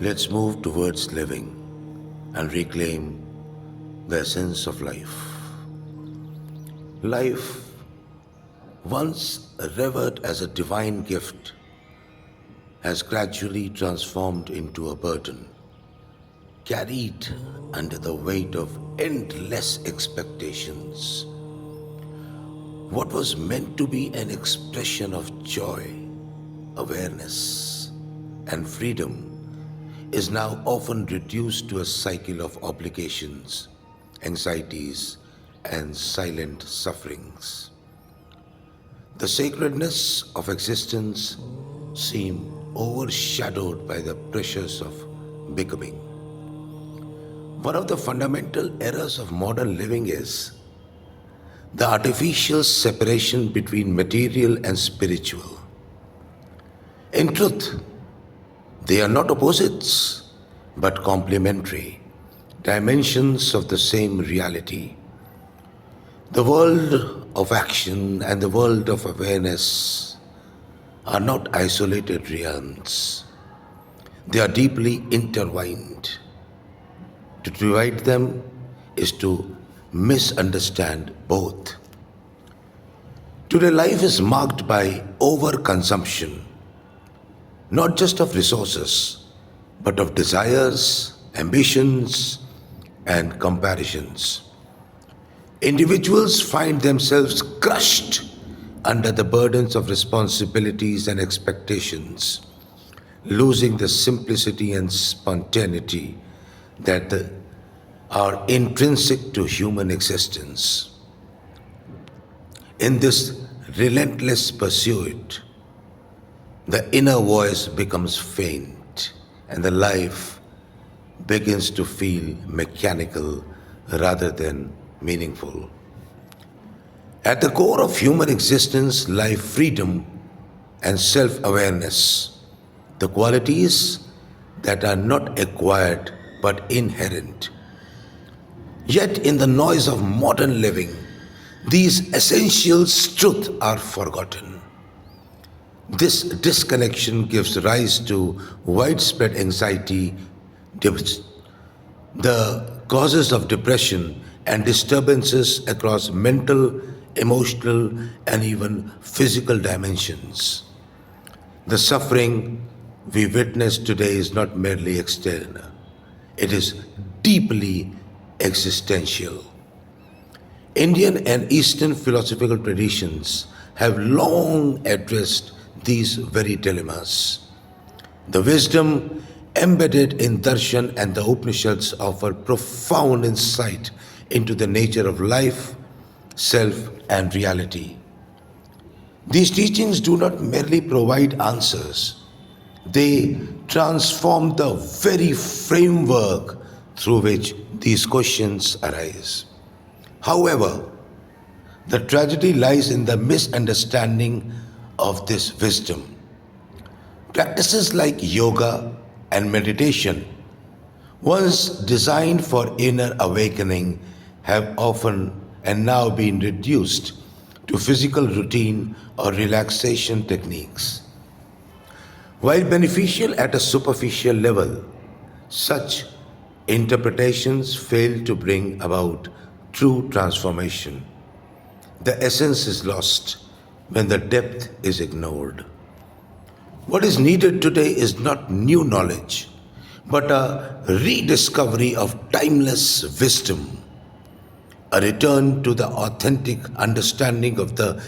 Let's move towards living and reclaim the essence of life. Life, once revered as a divine gift, has gradually transformed into a burden, carried under the weight of endless expectations. What was meant to be an expression of joy, awareness, and freedom is now often reduced to a cycle of obligations, anxieties, and silent sufferings. The sacredness of existence seems overshadowed by the pressures of becoming. One of the fundamental errors of modern living is the artificial separation between material and spiritual. In truth, they are not opposites, but complementary dimensions of the same reality. The world of action and the world of awareness are not isolated realms. They are deeply intertwined. To divide them is to misunderstand both. Today, life is marked by overconsumption, not just of resources, but of desires, ambitions, and comparisons. Individuals find themselves crushed under the burdens of responsibilities and expectations, losing the simplicity and spontaneity that are intrinsic to human existence. In this relentless pursuit, the inner voice becomes faint and the life begins to feel mechanical rather than meaningful. At the core of human existence lie freedom and self awareness, the qualities that are not acquired but inherent. Yet, in the noise of modern living, these essential truths are forgotten. This disconnection gives rise to widespread anxiety, the causes of depression, and disturbances across mental, emotional, and even physical dimensions. The suffering we witness today is not merely external, it is deeply existential. Indian and Eastern philosophical traditions have long addressed these very dilemmas. The wisdom embedded in darshan and the Upanishads offer profound insight into the nature of life, self, and reality. These teachings do not merely provide answers, they transform the very framework through which these questions arise. However, the tragedy lies in the misunderstanding of this wisdom. Practices like yoga and meditation, once designed for inner awakening, have often and now been reduced to physical routine or relaxation techniques. While beneficial at a superficial level, such interpretations fail to bring about true transformation. The essence is lost when the depth is ignored. What is needed today is not new knowledge, but a rediscovery of timeless wisdom, a return to the authentic understanding of the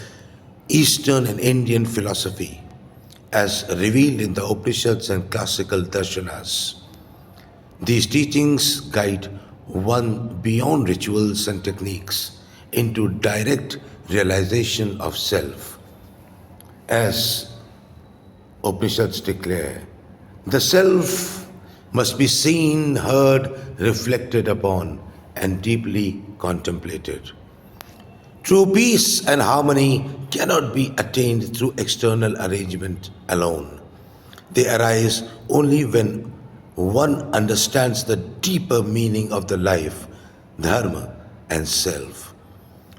Eastern and Indian philosophy as revealed in the Upanishads and classical darshanas. These teachings guide one beyond rituals and techniques into direct realization of self. As Upanishads declare, the self must be seen, heard, reflected upon, and deeply contemplated. True peace and harmony cannot be attained through external arrangement alone. They arise only when one understands the deeper meaning of the life, dharma, and self.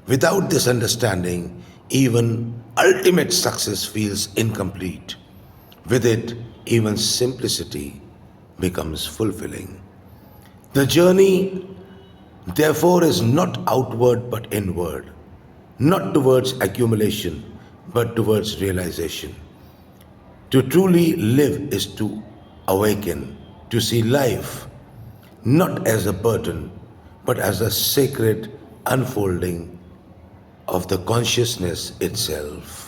Without this understanding, even ultimate success feels incomplete. With it, even simplicity becomes fulfilling. The journey, therefore, is not outward but inward, not towards accumulation but towards realization. To truly live is to awaken, to see life not as a burden but as a sacred unfolding of the consciousness itself.